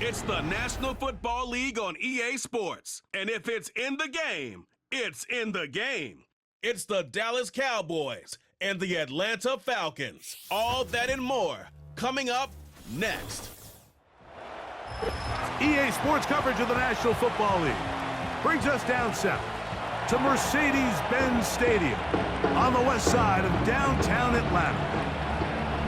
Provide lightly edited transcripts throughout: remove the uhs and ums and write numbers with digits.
It's the National Football League on EA Sports. And if it's in the game, it's in the game. It's the Dallas Cowboys and the Atlanta Falcons. All that and more coming up next. EA Sports coverage of the National Football League brings us down south to Mercedes-Benz Stadium on the west side of downtown Atlanta.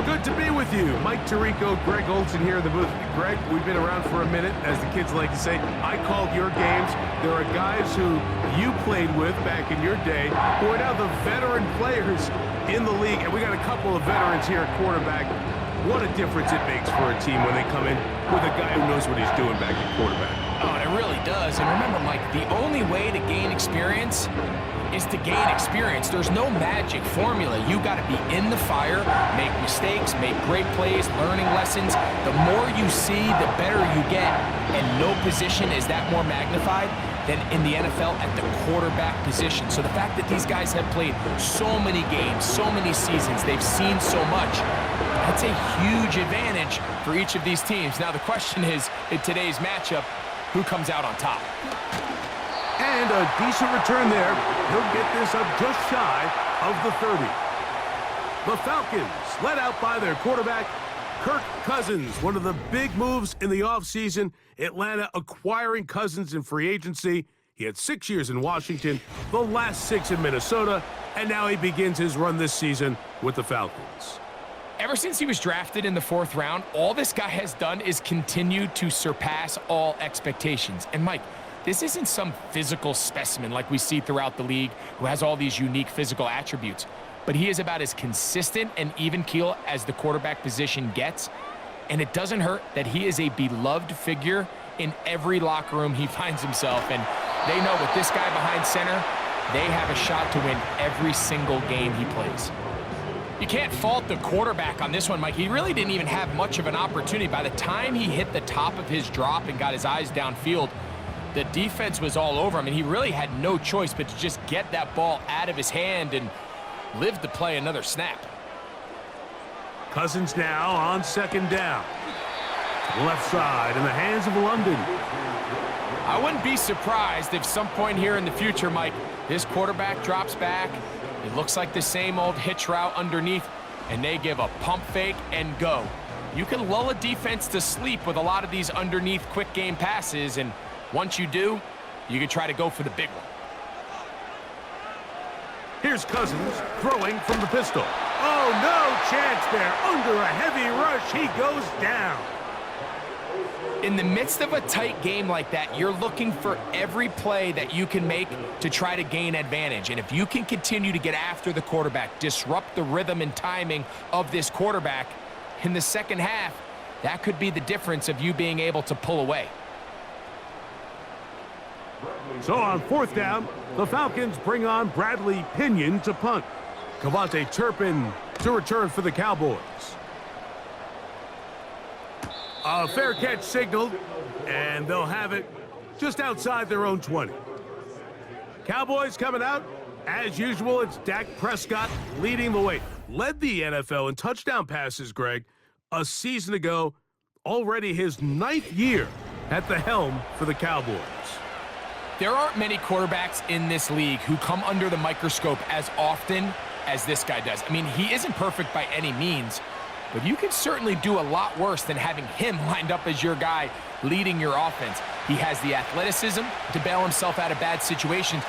Good to be with you. Mike Tirico, Greg Olson here in the booth. Greg, we've been around for a minute, as the kids like to say. I called your games. There are guys who you played with back in your day who are now the veteran players in the league, and we got a couple of veterans here at quarterback. What a difference it makes for a team when they come in with a guy who knows what he's doing back at quarterback. Oh, and it really does. And remember, Mike, the only way to gain experience is to gain experience. There's no magic formula. You got to be in the fire, make mistakes, make great plays, learning lessons. The more you see, the better you get. And no position is that more magnified than in the NFL at the quarterback position. So the fact that these guys have played so many games, so many seasons, they've seen so much, that's a huge advantage for each of these teams. Now the question is, in today's matchup, who comes out on top? And a decent return there. He'll get this up just shy of the 30. The Falcons, led out by their quarterback, Kirk Cousins. One of the big moves in the offseason, Atlanta acquiring Cousins in free agency. He had 6 years in Washington, the last 6 in Minnesota, and now he begins his run this season with the Falcons. Ever since he was drafted in the 4th round, all this guy has done is continue to surpass all expectations. And Mike, this isn't some physical specimen like we see throughout the league who has all these unique physical attributes, but he is about as consistent and even keel as the quarterback position gets. And it doesn't hurt that he is a beloved figure in every locker room he finds himself. And they know with this guy behind center, they have a shot to win every single game he plays. You can't fault the quarterback on this one, Mike. He really didn't even have much of an opportunity. By the time he hit the top of his drop and got his eyes downfield, the defense was all over him, and he really had no choice but to just get that ball out of his hand and live to play another snap. Cousins now on 2nd down. Left side in the hands of London. I wouldn't be surprised if some point here in the future, Mike, this quarterback drops back. It looks like the same old hitch route underneath, and they give a pump fake and go. You can lull a defense to sleep with a lot of these underneath quick game passes, and once you do, you can try to go for the big one. Here's Cousins throwing from the pistol. Oh, no chance there. Under a heavy rush, he goes down. In the midst of a tight game like that, you're looking for every play that you can make to try to gain advantage. And if you can continue to get after the quarterback, disrupt the rhythm and timing of this quarterback in the second half, that could be the difference of you being able to pull away. So on 4th down, the Falcons bring on Bradley Pinion to punt. Cavante Turpin to return for the Cowboys. A fair catch signaled, and they'll have it just outside their own 20. Cowboys coming out. As usual, it's Dak Prescott leading the way. Led the NFL in touchdown passes, Greg, a season ago. Already his 9th year at the helm for the Cowboys. There aren't many quarterbacks in this league who come under the microscope as often as this guy does. I mean, he isn't perfect by any means, but you can certainly do a lot worse than having him lined up as your guy leading your offense. He has the athleticism to bail himself out of bad situations,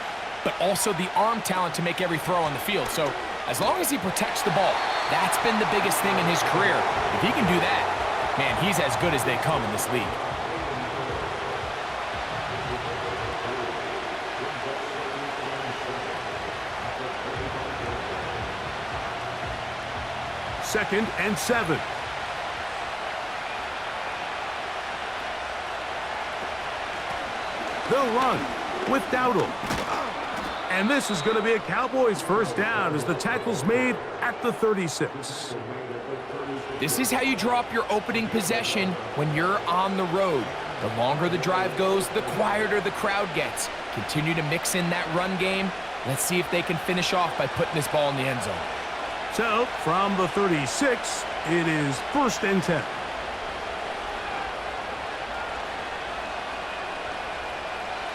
but also the arm talent to make every throw on the field. So as long as he protects the ball, that's been the biggest thing in his career. If he can do that, man, he's as good as they come in this league. Second and 7. They'll run with Dowdle. And this is going to be a Cowboys first down as the tackle's made at the 36. This is how you draw up your opening possession when you're on the road. The longer the drive goes, the quieter the crowd gets. Continue to mix in that run game. Let's see if they can finish off by putting this ball in the end zone. So, from the 36, it is 1st and 10.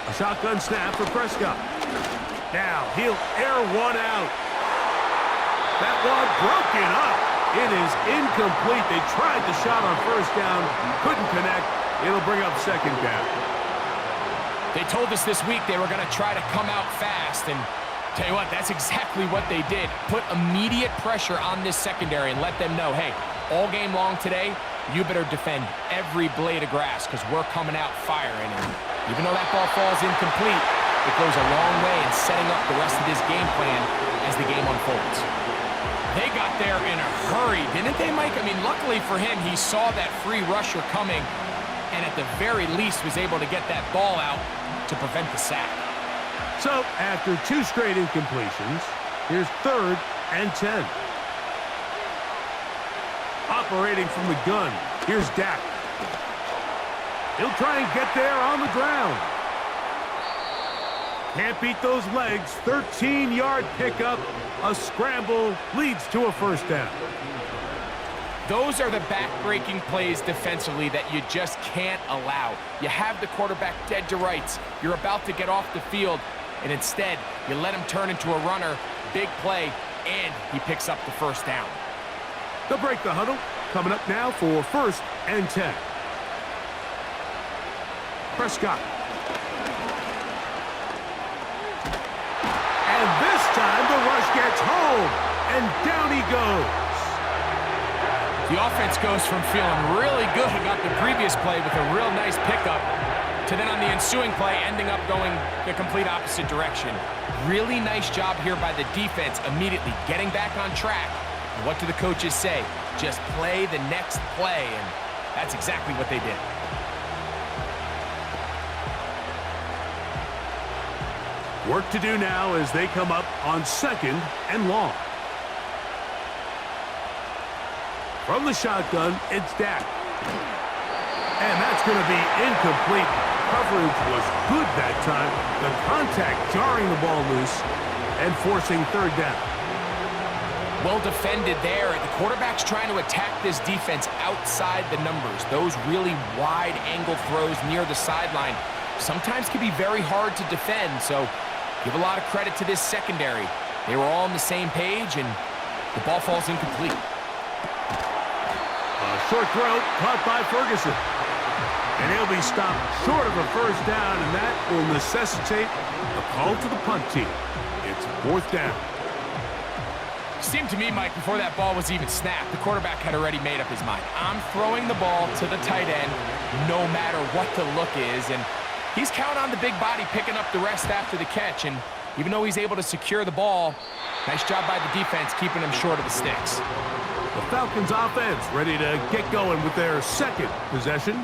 A shotgun snap for Prescott. Now he'll air one out. That one broken up. It is incomplete. They tried the shot on first down, couldn't connect. It'll bring up second down. They told us this week they were going to try to come out fast, and tell you what, that's exactly what they did. Put immediate pressure on this secondary and let them know, hey, all game long today, you better defend every blade of grass because we're coming out firing. And even though that ball falls incomplete, it goes a long way in setting up the rest of this game plan as the game unfolds. They got there in a hurry, didn't they, Mike? I mean, luckily for him, he saw that free rusher coming and at the very least was able to get that ball out to prevent the sack. So, after 2 straight incompletions, here's 3rd and 10. Operating from the gun, here's Dak. He'll try and get there on the ground. Can't beat those legs. 13-yard pickup. A scramble leads to a first down. Those are the back-breaking plays defensively that you just can't allow. You have the quarterback dead to rights. You're about to get off the field, and instead, you let him turn into a runner, big play, and he picks up the first down. They'll break the huddle. Coming up now for 1st and 10. Prescott. And this time the rush gets home, and down he goes. The offense goes from feeling really good about the previous play with a real nice pickup to then on the ensuing play ending up going the complete opposite direction. Really nice job here by the defense immediately getting back on track. And what do the coaches say? Just play the next play, and that's exactly what they did. Work to do now as they come up on 2nd and long. From the shotgun, it's Dak. And that's going to be incomplete. Coverage was good that time. The contact jarring the ball loose and forcing 3rd down. Well defended there. The quarterback's trying to attack this defense outside the numbers. Those really wide angle throws near the sideline sometimes can be very hard to defend, so give a lot of credit to this secondary. They were all on the same page, and the ball falls incomplete. A short throw caught by Ferguson. And he'll be stopped short of a first down, and that will necessitate a call to the punt team. It's 4th down. Seemed to me, Mike, before that ball was even snapped, the quarterback had already made up his mind. I'm throwing the ball to the tight end no matter what the look is, and he's counting on the big body picking up the rest after the catch, and even though he's able to secure the ball, nice job by the defense keeping him short of the sticks. The Falcons offense ready to get going with their 2nd possession.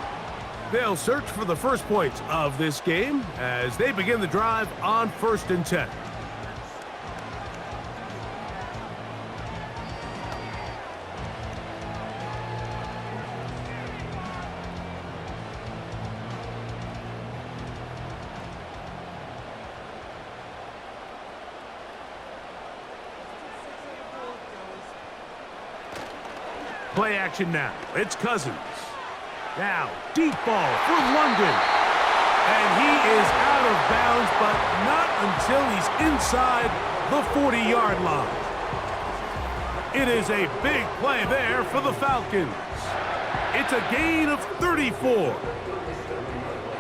They'll search for the first points of this game as they begin the drive on 1st and 10. Play action now. It's Cousins. Now, deep ball for London. And he is out of bounds, but not until he's inside the 40-yard line. It is a big play there for the Falcons. It's a gain of 34.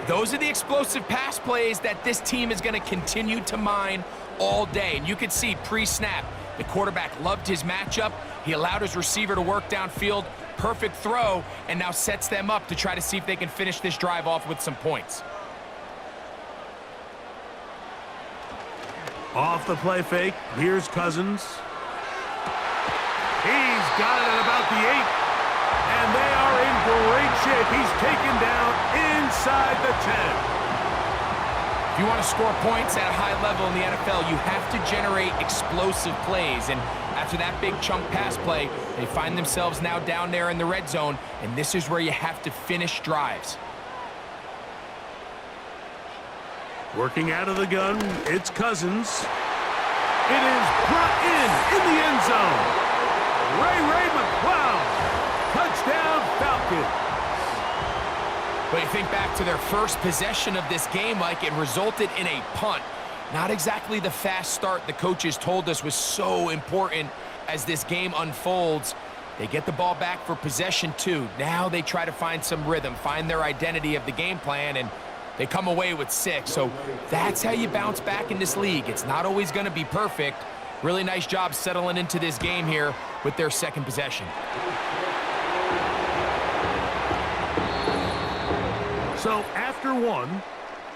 Those are the explosive pass plays that this team is going to continue to mine all day. And you can see pre-snap, the quarterback loved his matchup. He allowed his receiver to work downfield. Perfect throw, and now sets them up to try to see if they can finish this drive off with some points. Off the play fake, here's Cousins. He's got it at about the 8, and they are in great shape. He's taken down inside the 10. If you want to score points at a high level in the NFL, you have to generate explosive plays, and after that big chunk pass play, they find themselves now down there in the red zone, and this is where you have to finish drives. Working out of the gun, it's Cousins. It is brought in the end zone. Ray McCloud, touchdown Falcons. But you think back to their first possession of this game, Mike, it resulted in a punt. Not exactly the fast start the coaches told us was so important as this game unfolds. They get the ball back for possession 2. Now they try to find some rhythm, find their identity of the game plan, and they come away with 6. So that's how you bounce back in this league. It's not always going to be perfect. Really nice job settling into this game here with their second possession. So after 1,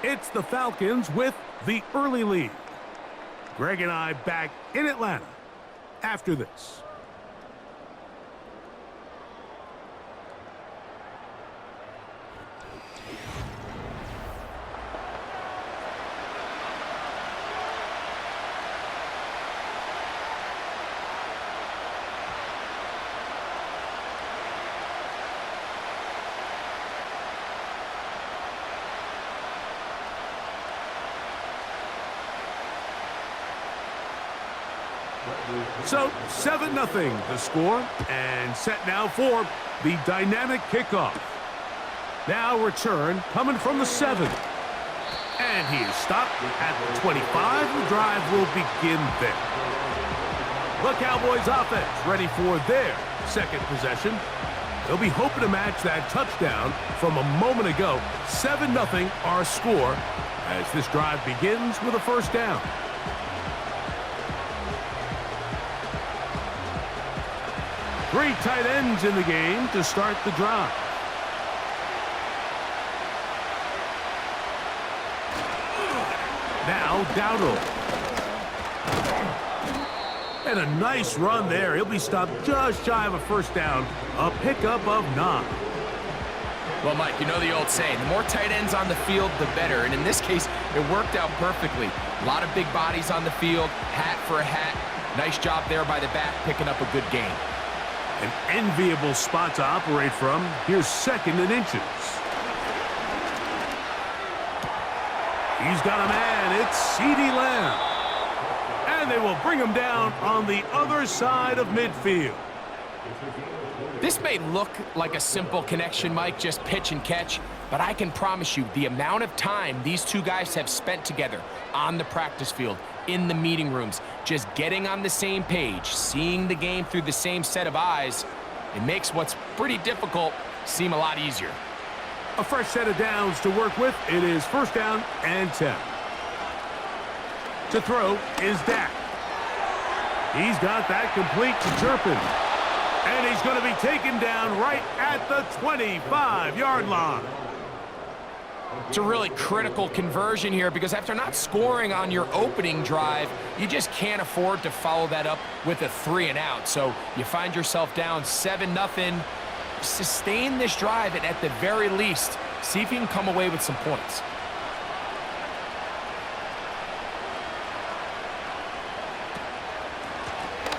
it's the Falcons with the early lead. Greg and I back in Atlanta after this. So 7-0 the score, and set now for the dynamic kickoff. Now return coming from the 7. And he is stopped at the 25. The drive will begin there. The Cowboys offense ready for their second possession. They'll be hoping to match that touchdown from a moment ago. 7-0 our score as this drive begins with a first down. Three tight ends in the game to start the drive. Now Dowdle. And a nice run there. He'll be stopped just shy of a first down. A pickup of 9. Well, Mike, you know the old saying, the more tight ends on the field, the better. And in this case, it worked out perfectly. A lot of big bodies on the field, hat for a hat. Nice job there by the back, picking up a good gain. An enviable spot to operate from. Here's 2nd and inches. He's got a man. It's CeeDee Lamb. And they will bring him down on the other side of midfield. This may look like a simple connection, Mike, just pitch and catch, but I can promise you the amount of time these two guys have spent together on the practice field, in the meeting rooms, just getting on the same page, seeing the game through the same set of eyes, it makes what's pretty difficult seem a lot easier. A fresh set of downs to work with. It is first down and 10. To throw is Dak. He's got that complete to Turpin. And he's going to be taken down right at the 25-yard line. It's a really critical conversion here because after not scoring on your opening drive, you just can't afford to follow that up with a 3-and-out. So you find yourself down 7-0. Sustain this drive and at the very least, see if you can come away with some points.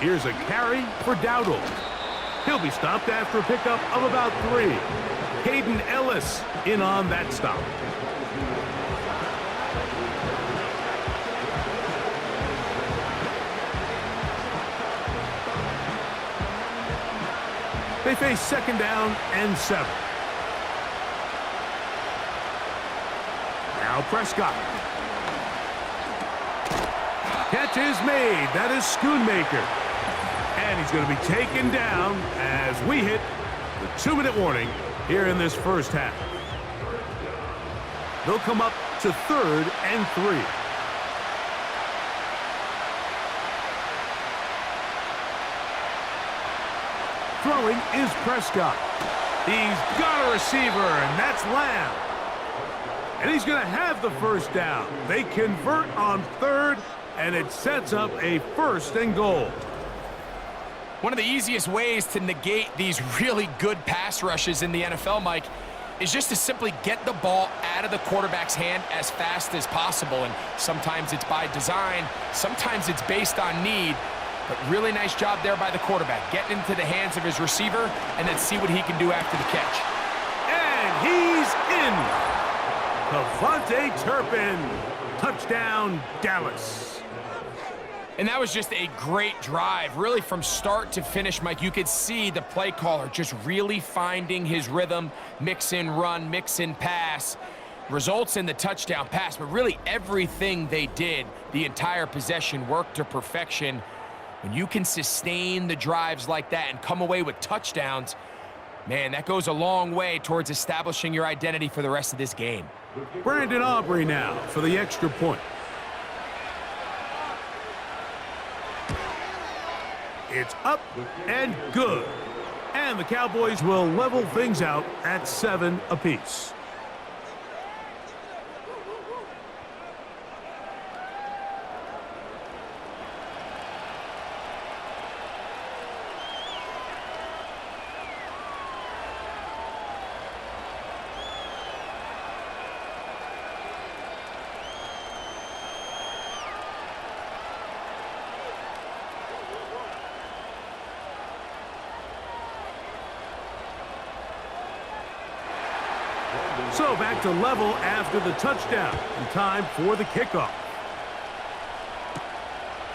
Here's a carry for Dowdle. He'll be stopped after a pickup of about 3. Caden Ellis in on that stop. They face 2nd down and 7. Now Prescott. Catch is made. That is Schoonmaker. And he's going to be taken down as we hit the 2-minute warning here in this first half. They'll come up to 3rd and 3. Throwing is Prescott. He's got a receiver, and that's Lamb. And he's going to have the first down. They convert on 3rd, and it sets up a 1st and goal. One of the easiest ways to negate these really good pass rushes in the NFL, Mike, is just to simply get the ball out of the quarterback's hand as fast as possible. And sometimes it's by design, sometimes it's based on need. But really nice job there by the quarterback, getting into the hands of his receiver, and then see what he can do after the catch. And he's in. Devontae Turpin. Touchdown, Dallas. And that was just a great drive, really from start to finish, Mike. You could see the play caller just really finding his rhythm, mix in run, mix in pass. Results in the touchdown pass, but really everything they did, the entire possession, worked to perfection. When you can sustain the drives like that and come away with touchdowns, man, that goes a long way towards establishing your identity for the rest of this game. Brandon Aubrey now for the extra point. It's up and good. And the Cowboys will level things out at 7 apiece. So back to level after the touchdown, and time for the kickoff.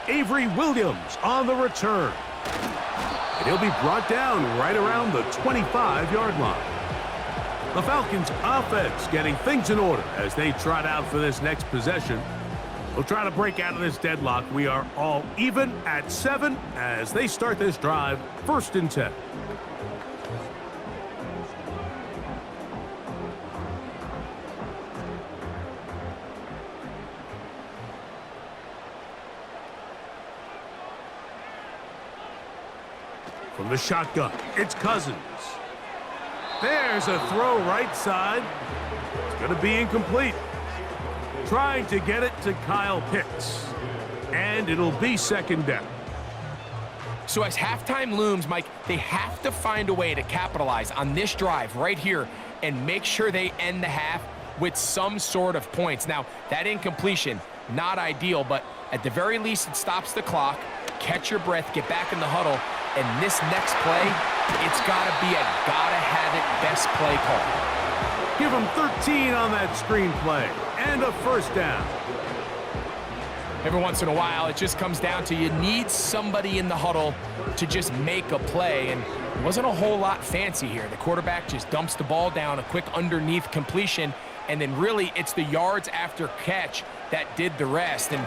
Avery Williams on the return. And he'll be brought down right around the 25-yard line. The Falcons offense getting things in order as they trot out for this next possession. They'll try to break out of this deadlock. We are all even at 7 as they start this drive, 1st and 10. From the shotgun, it's Cousins. There's a throw right side. It's going to be incomplete. Trying to get it to Kyle Pitts. And it'll be 2nd down. So as halftime looms, Mike, they have to find a way to capitalize on this drive right here and make sure they end the half with some sort of points. Now, that incompletion, not ideal, but at the very least, it stops the clock. Catch your breath, get back in the huddle, and this next play, it's got to be a gotta-have-it best play call. Give him 13 on that screen play, and a 1st down. Every once in a while, it just comes down to you need somebody in the huddle to just make a play, and it wasn't a whole lot fancy here. The quarterback just dumps the ball down, a quick underneath completion, and then really it's the yards after catch that did the rest. And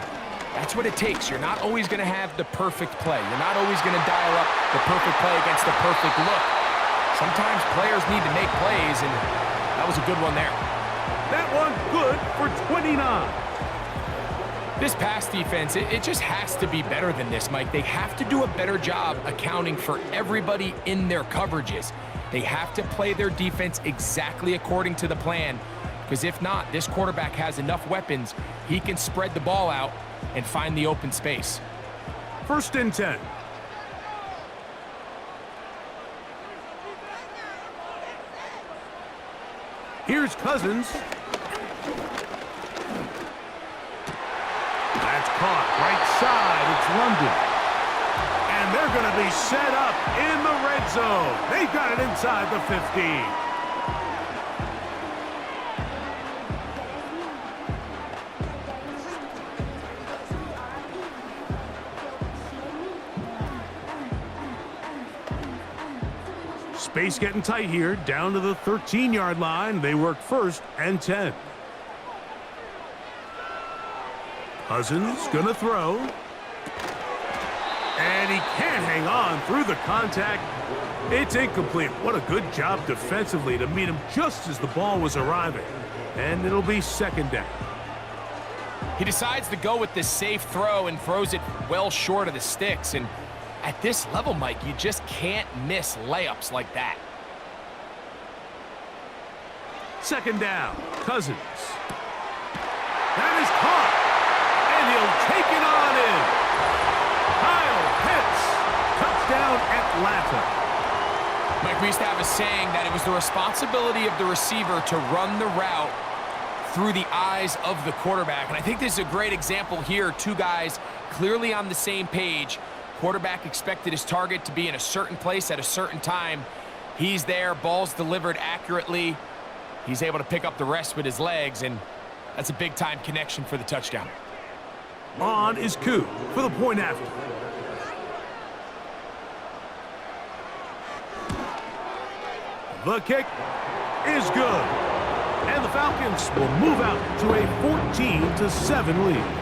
that's what it takes. You're not always going to have the perfect play. You're not always going to dial up the perfect play against the perfect look. Sometimes players need to make plays, and that was a good one there. That one good for 29. This pass defense, it just has to be better than this, Mike. They have to do a better job accounting for everybody in their coverages. They have to play their defense exactly according to the plan, because if not, this quarterback has enough weapons, he can spread the ball out and find the open space. 1st and 10. Here's Cousins. That's caught right side. It's London. And they're going to be set up in the red zone. They've got it inside the 15. Space getting tight here, down to the 13-yard line. They work 1st and 10. Cousins gonna throw. And he can't hang on through the contact. It's incomplete. What a good job defensively to meet him just as the ball was arriving. And it'll be 2nd down. He decides to go with this safe throw and throws it well short of the sticks. And at this level, Mike, you just can't miss layups like that. 2nd down, Cousins. That is caught, and he'll take it on in. Kyle Pitts, touchdown Atlanta. Mike, we used to have a saying that it was the responsibility of the receiver to run the route through the eyes of the quarterback. And I think this is a great example here. Two guys clearly on the same page. Quarterback expected his target to be in a certain place at a certain time. He's there, ball's delivered accurately. He's able to pick up the rest with his legs, and that's a big-time connection for the touchdown. On is Koo for the point after. The kick is good. And the Falcons will move out to a 14-7 lead.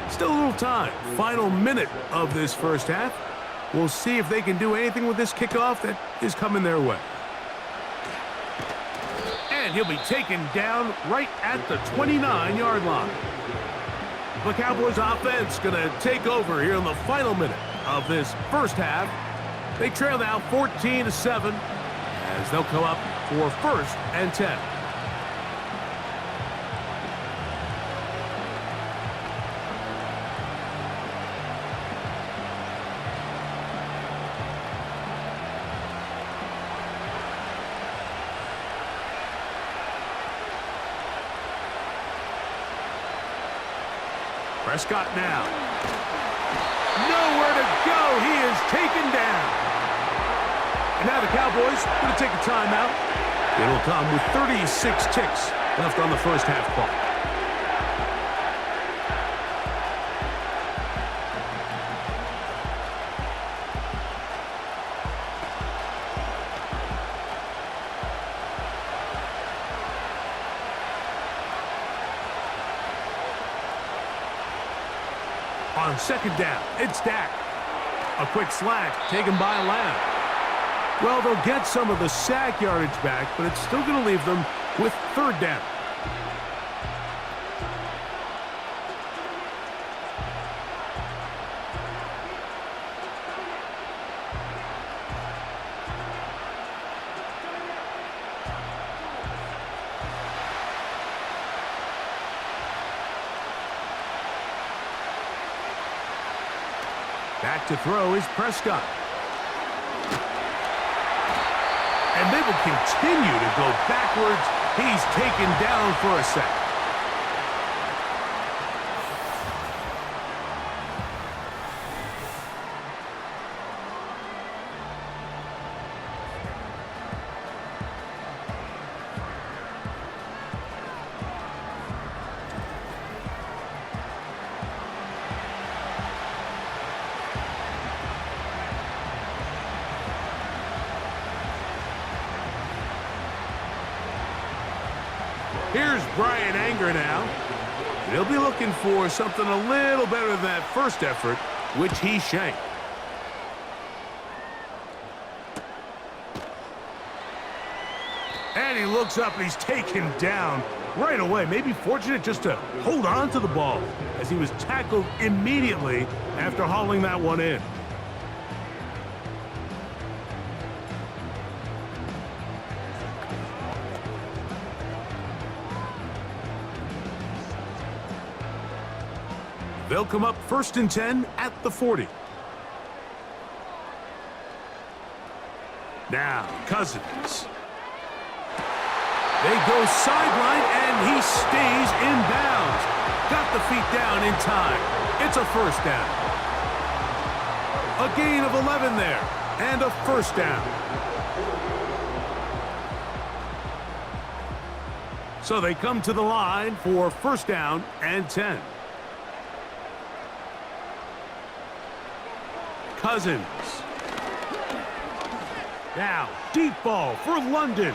Still a little time. Final minute of this first half. We'll see if they can do anything with this kickoff that is coming their way. And he'll be taken down right at the 29-yard line. The Cowboys offense going to take over here in the final minute of this first half. They trail now 14-7 as they'll come up for 1st and 10. Prescott now. Nowhere to go. He is taken down. And now the Cowboys going to take a timeout. It'll come with 36 ticks left on the first half clock. On 2nd down, it's Dak. A quick slant taken by Lamb. Well, they'll get some of the sack yardage back, but it's still going to leave them with 3rd down. Back to throw is Prescott. And they will continue to go backwards. He's taken down for a sack. Here's Brian Anger now. And he'll be looking for something a little better than that first effort, which he shanked. And he looks up and he's taken down right away. Maybe fortunate just to hold on to the ball as he was tackled immediately after hauling that one in. They'll come up 1st and 10 at the 40. Now, Cousins. They go sideline, and he stays in bounds. Got the feet down in time. It's a 1st down. A gain of 11 there, and a 1st down. So they come to the line for 1st down and 10. Cousins. Now, deep ball for London.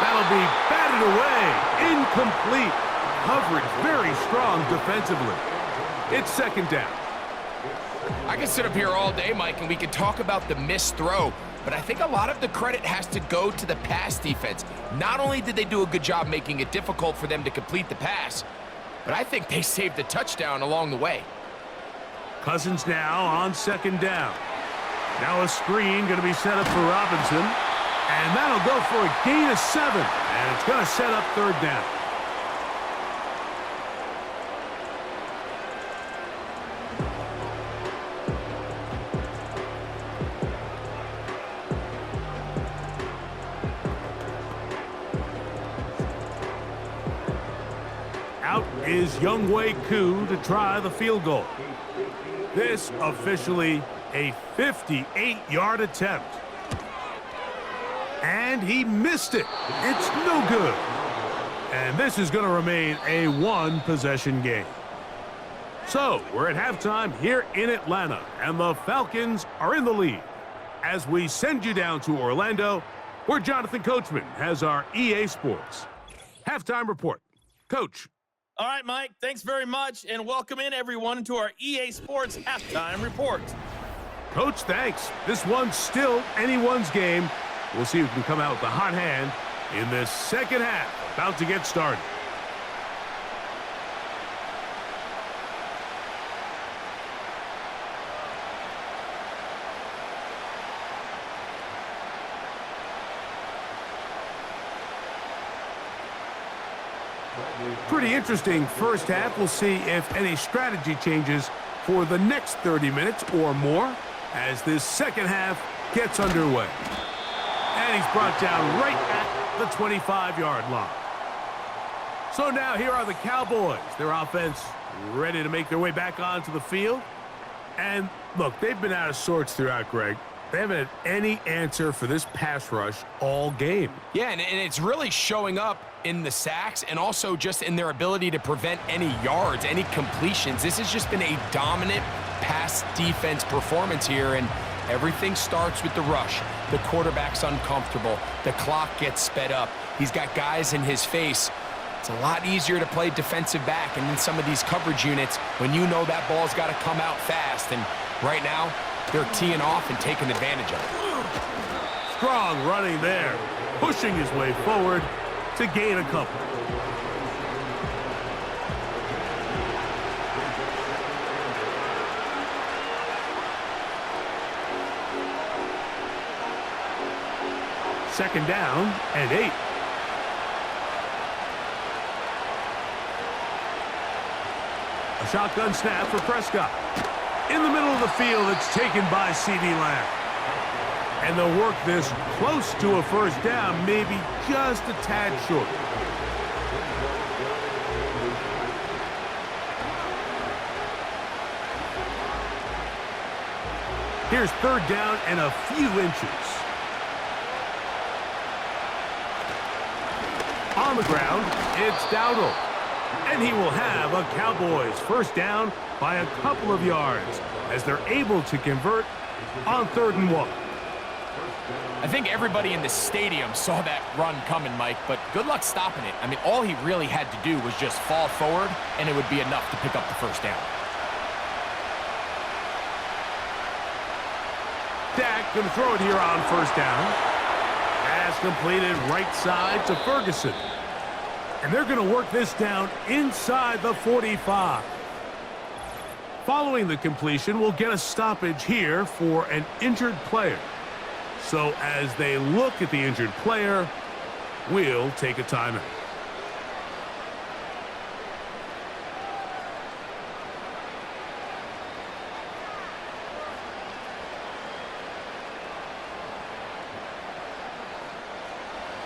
That'll be batted away. Incomplete. Coverage very strong defensively. It's 2nd down. I can sit up here all day, Mike, and we can talk about the missed throw, but I think a lot of the credit has to go to the pass defense. Not only did they do a good job making it difficult for them to complete the pass, but I think they saved the touchdown along the way. Cousins now on 2nd down. Now a screen going to be set up for Robinson. And that'll go for a gain of 7. And it's going to set up 3rd down. is Younghoe Koo to try the field goal. This officially a 58-yard attempt. And he missed it. It's no good. And this is going to remain a one-possession game. So, we're at halftime here in Atlanta, and the Falcons are in the lead. As we send you down to Orlando, where Jonathan Coachman has our EA Sports halftime report. Coach. All right, Mike, thanks very much, and welcome in, everyone, to our EA Sports halftime report. Coach, thanks. This one's still anyone's game. We'll see who can come out with the hot hand in this second half. About to get started. Pretty interesting first half. We'll see if any strategy changes for the next 30 minutes or more as this second half gets underway. And he's brought down right at the 25-yard line. So now here are the Cowboys. Their offense ready to make their way back onto the field. And look, they've been out of sorts throughout, Greg. They haven't had any answer for this pass rush all game. Yeah, and it's really showing up in the sacks and also just in their ability to prevent any yards, any completions. This has just been a dominant pass defense performance here, and everything starts with the rush. The quarterback's uncomfortable. The clock gets sped up. He's got guys in his face. It's a lot easier to play defensive back and in some of these coverage units when you know that ball's got to come out fast. And right now, they're teeing off and taking advantage of it. Strong running there, pushing his way forward to gain a couple. Second down and 8. A shotgun snap for Prescott. In the middle of the field, it's taken by C.D. Lamb. And they'll work this close to a first down, maybe just a tad short. Here's third down and a few inches. On the ground, it's Dowdle. And he will have a Cowboys first down by a couple of yards as they're able to convert on 3rd and 1. I think everybody in the stadium saw that run coming, Mike, but good luck stopping it. I mean, all he really had to do was just fall forward, and it would be enough to pick up the first down. Dak going to throw it here on first down. Pass completed right side to Ferguson. And they're going to work this down inside the 45. Following the completion, we'll get a stoppage here for an injured player. So as they look at the injured player, we'll take a timeout.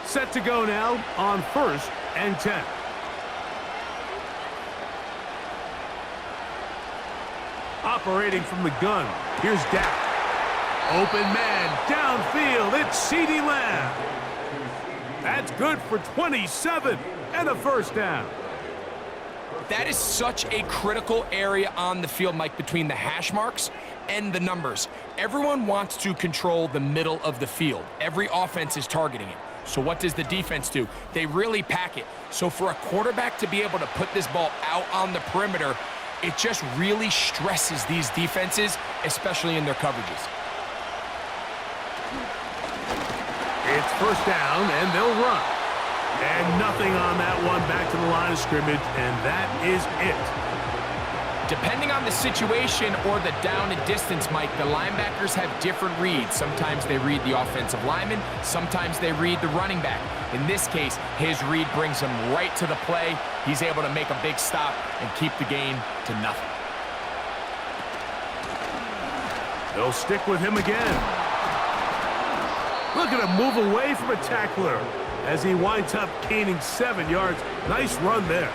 Set to go now on 1st and 10. Operating from the gun, here's Dak. Open man, downfield, it's C.D. Lamb. That's good for 27 and a first down. That is such a critical area on the field, Mike, between the hash marks and the numbers. Everyone wants to control the middle of the field. Every offense is targeting it. So what does the defense do? They really pack it. So for a quarterback to be able to put this ball out on the perimeter, it just really stresses these defenses, especially in their coverages. It's first down, and they'll run. And nothing on that one, back to the line of scrimmage, and that is it. Depending on the situation or the down and distance, Mike, the linebackers have different reads. Sometimes they read the offensive lineman, sometimes they read the running back. In this case, his read brings him right to the play. He's able to make a big stop and keep the game to nothing. They'll stick with him again. Look at him move away from a tackler as he winds up gaining 7 yards. Nice run there.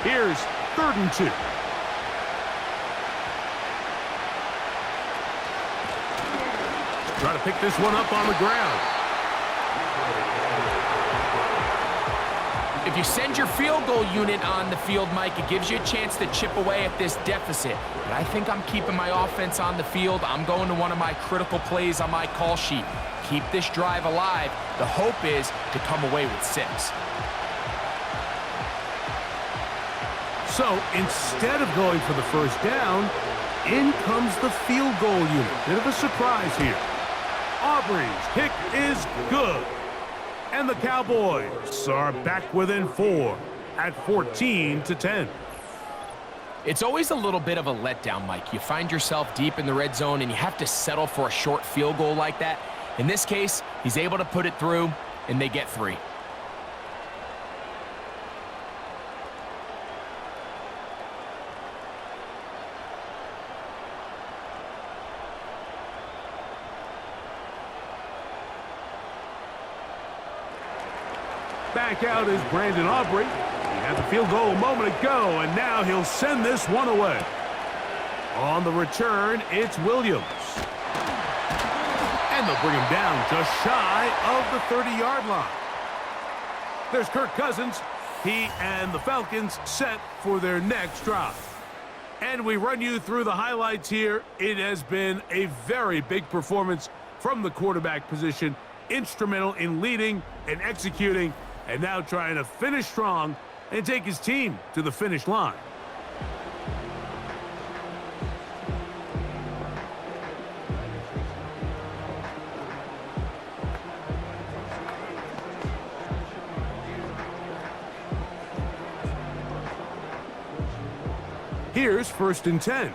Here's 3rd and 2. Try to pick this one up on the ground. If you send your field goal unit on the field, Mike, it gives you a chance to chip away at this deficit. But I think I'm keeping my offense on the field. I'm going to one of my critical plays on my call sheet. Keep this drive alive. The hope is to come away with 6. So instead of going for the first down, in comes the field goal unit. Bit of a surprise here. Aubrey's kick is good. And the Cowboys are back within 4 at 14-10. It's always a little bit of a letdown, Mike. You find yourself deep in the red zone and you have to settle for a short field goal like that. In this case, he's able to put it through and they get 3. Back out is Brandon Aubrey. He had the field goal a moment ago, and now he'll send this one away. On the return, it's Williams. And they'll bring him down just shy of the 30-yard line. There's Kirk Cousins. He and the Falcons set for their next drive. And we run you through the highlights here. It has been a very big performance from the quarterback position. Instrumental in leading and executing, and now trying to finish strong and take his team to the finish line. Here's 1st and 10.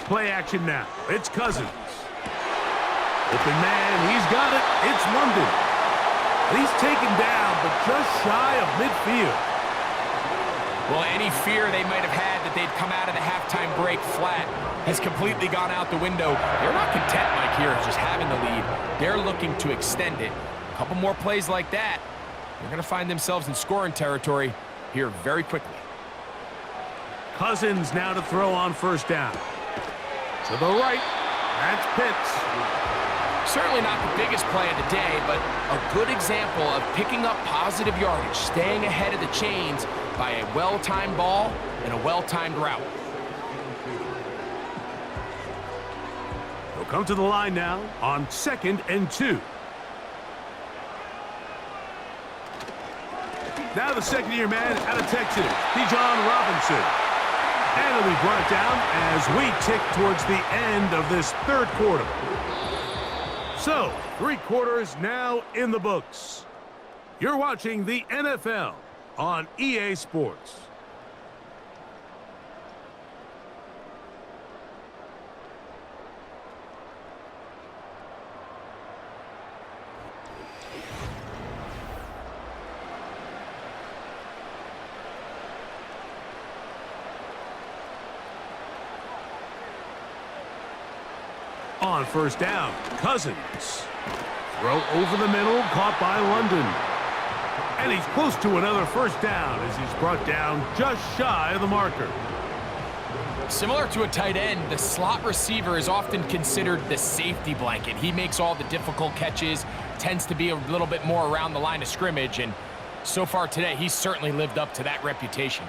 Play action now. It's Cousins. Open man, he's got it. It's London. He's taken down, but just shy of midfield. Well, any fear they might have had that they'd come out of the halftime break flat has completely gone out the window. They're not content, Mike, here, just having the lead. They're looking to extend it. A couple more plays like that, they're going to find themselves in scoring territory here very quickly. Cousins now to throw on 1st down. To the right, that's Pitts. Certainly not the biggest play of the day, but a good example of picking up positive yardage, staying ahead of the chains by a well-timed ball and a well-timed route. He'll come to the line now on 2nd and 2. Now the second-year man out of Texas, Bijan Robinson. And it'll be brought down as we tick towards the end of this 3rd quarter. So, 3 quarters now in the books. You're watching the NFL on EA Sports. On 1st down, Cousins. Throw over the middle, caught by London. And he's close to another 1st down as he's brought down just shy of the marker. Similar to a tight end, the slot receiver is often considered the safety blanket. He makes all the difficult catches, tends to be a little bit more around the line of scrimmage, and so far today, he's certainly lived up to that reputation.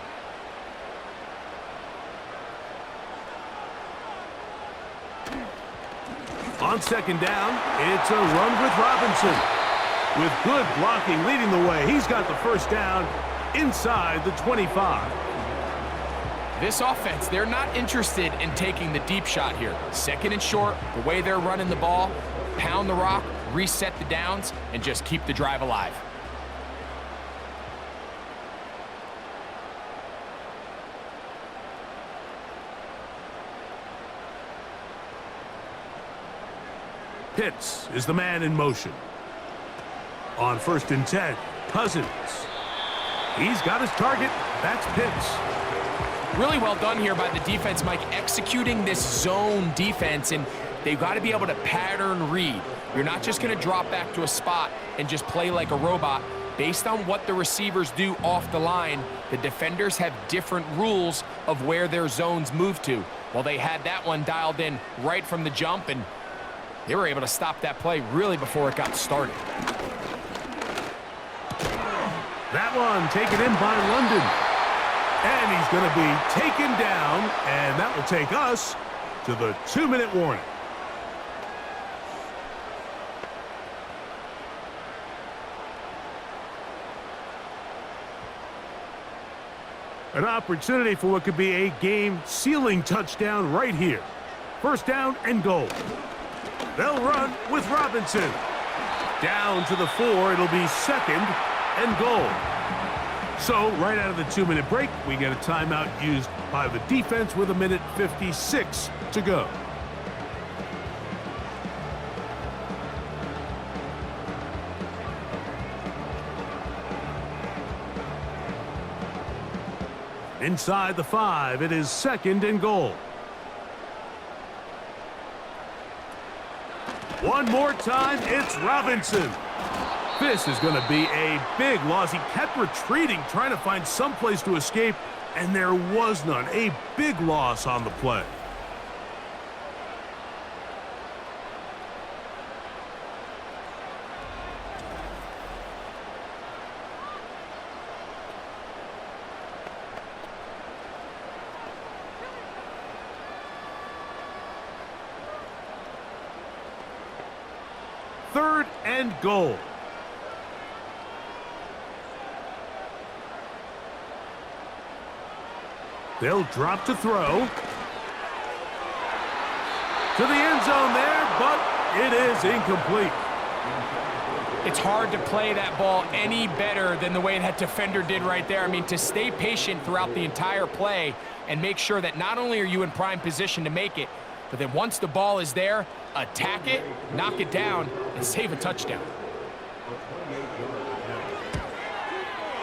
On 2nd down, it's a run with Robinson. With good blocking leading the way, he's got the 1st down inside the 25. This offense, they're not interested in taking the deep shot here. 2nd and short, the way they're running the ball, pound the rock, reset the downs, and just keep the drive alive. Pitts is the man in motion. On 1st and 10, Cousins. He's got his target. That's Pitts. Really well done here by the defense, Mike, executing this zone defense and they've got to be able to pattern read. You're not just going to drop back to a spot and just play like a robot. Based on what the receivers do off the line, the defenders have different rules of where their zones move to. Well, they had that one dialed in right from the jump, and they were able to stop that play really before it got started. That one taken in by London. And he's going to be taken down, and that will take us to the 2-minute warning. An opportunity for what could be a game-sealing touchdown right here. First down and goal. They'll run with Robinson. Down to the 4, it'll be second and goal. So, right out of the 2-minute break, we get a timeout used by the defense with 1:56 to go. Inside the 5, it is second and goal. One more time, it's Robinson. This is going to be a big loss. He kept retreating, trying to find some place to escape, and there was none. A big loss on the play. Third and goal. They'll drop to throw. To the end zone there, but it is incomplete. It's hard to play that ball any better than the way that defender did right there. I mean, to stay patient throughout the entire play and make sure that not only are you in prime position to make it, but then once the ball is there, attack it, knock it down, and save a touchdown.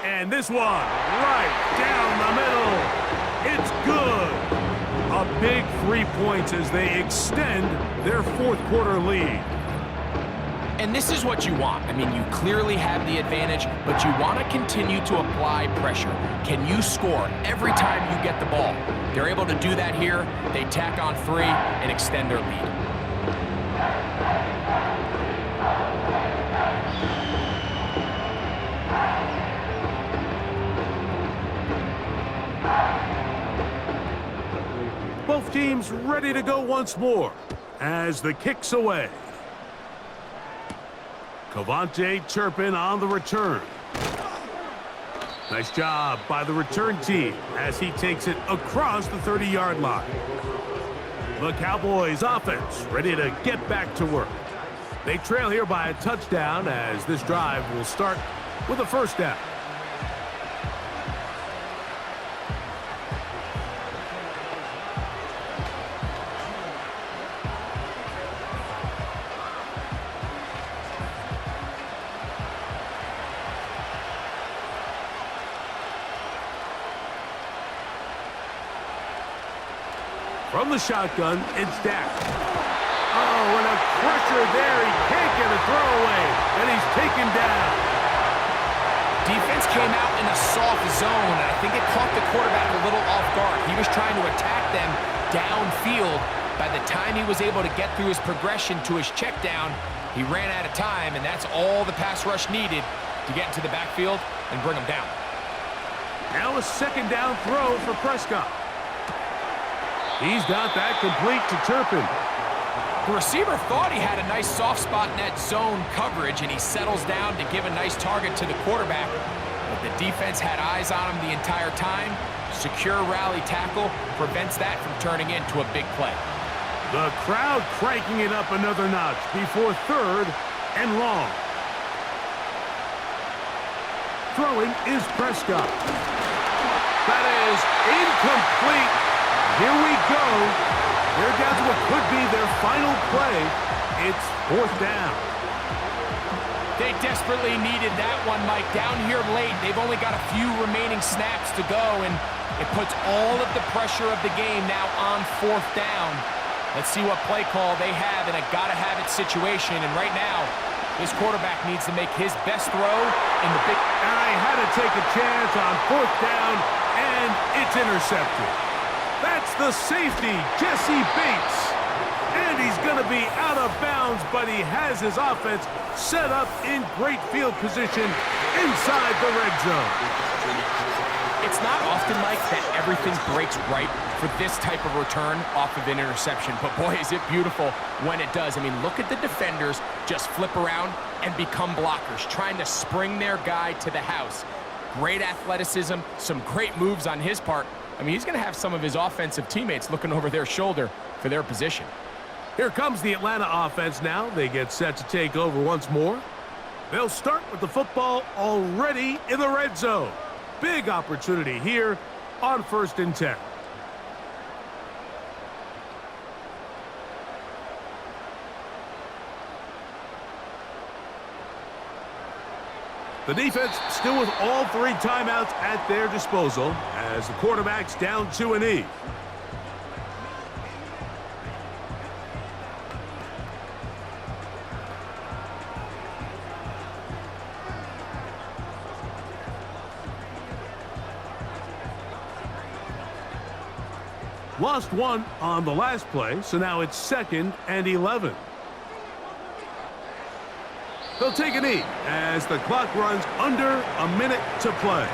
And this one, right down the middle. It's good. A big 3 points as they extend their fourth quarter lead. And this is what you want. I mean, you clearly have the advantage, but you want to continue to apply pressure. Can you score every time you get the ball? They're able to do that here. They tack on 3 and extend their lead. Both teams ready to go once more as the kick's away. Cavante Turpin on the return. Nice job by the return team as he takes it across the 30-yard line. The Cowboys offense ready to get back to work. They trail here by a touchdown as this drive will start with a first down. From the shotgun, it's Dak. Oh, and a pressure there. He can't get a throwaway, and he's taken down. Defense came out in a soft zone, and I think it caught the quarterback a little off guard. He was trying to attack them downfield. By the time he was able to get through his progression to his check down, he ran out of time, and that's all the pass rush needed to get into the backfield and bring him down. Now a second down throw for Prescott. He's got that complete to Turpin. The receiver thought he had a nice soft spot in that zone coverage, and he settles down to give a nice target to the quarterback. But the defense had eyes on him the entire time. Secure rally tackle prevents that from turning into a big play. The crowd cranking it up another notch before third and long. Throwing is Prescott. That is incomplete. Here we go. They're down to what could be their final play. It's fourth down. They desperately needed that one, Mike. Down here late, they've only got a few remaining snaps to go, and it puts all of the pressure of the game now on fourth down. Let's see what play call they have in a gotta-have-it situation. And right now, this quarterback needs to make his best throw in the big... And I had to take a chance on 4th down, and it's intercepted. That's the safety, Jesse Bates. And he's going to be out of bounds, but he has his offense set up in great field position inside the red zone. It's not often, Mike, that everything breaks right for this type of return off of an interception. But boy, is it beautiful when it does. I mean, look at the defenders just flip around and become blockers, trying to spring their guy to the house. Great athleticism, some great moves on his part. I mean, he's going to have some of his offensive teammates looking over their shoulder for their position. Here comes the Atlanta offense now. They get set to take over once more. They'll start with the football already in the red zone. Big opportunity here on 1st and 10. The defense still with all 3 timeouts at their disposal as the quarterback's down to a knee. Lost 1 on the last play, so now it's 2nd and 11. They'll take a knee as the clock runs under a minute to play.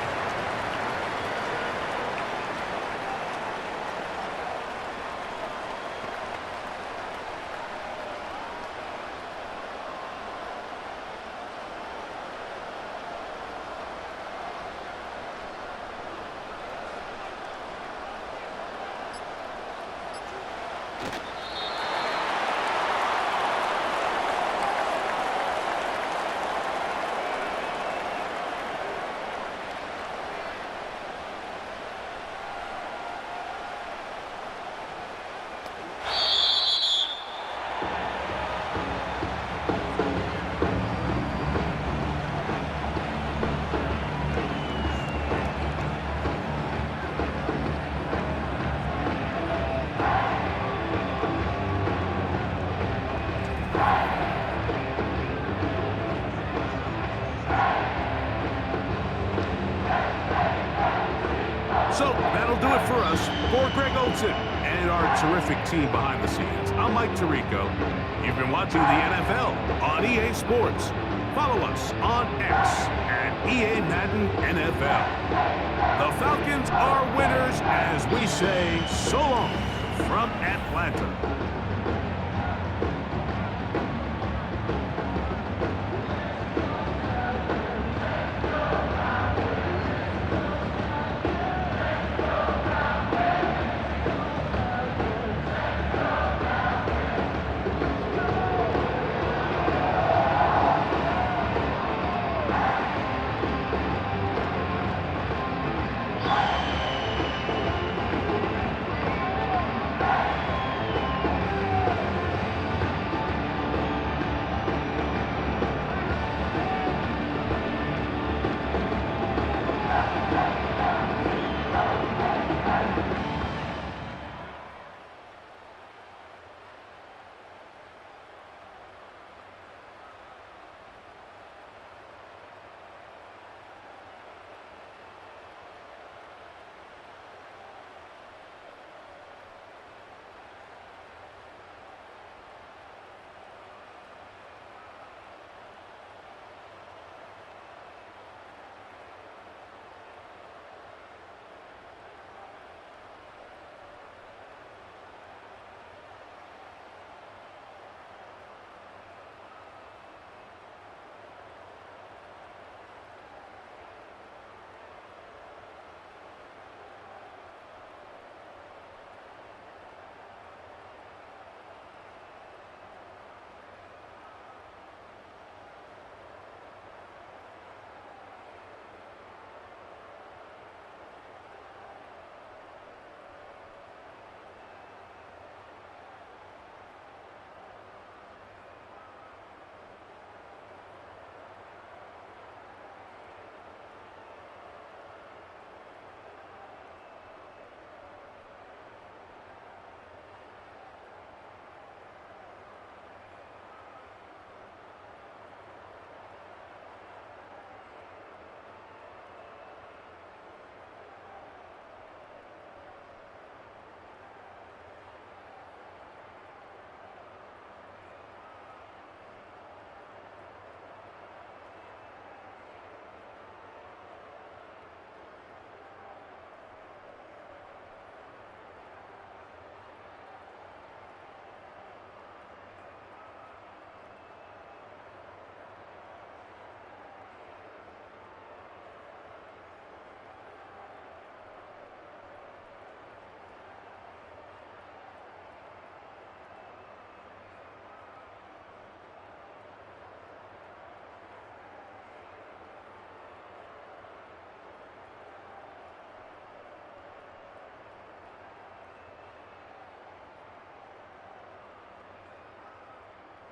So that'll do it for us. For Greg Olson and our terrific team behind the scenes, I'm Mike Tirico. You've been watching the NFL on EA Sports. Follow us on X at EA Madden NFL. The Falcons are winners as we say so long from Atlanta.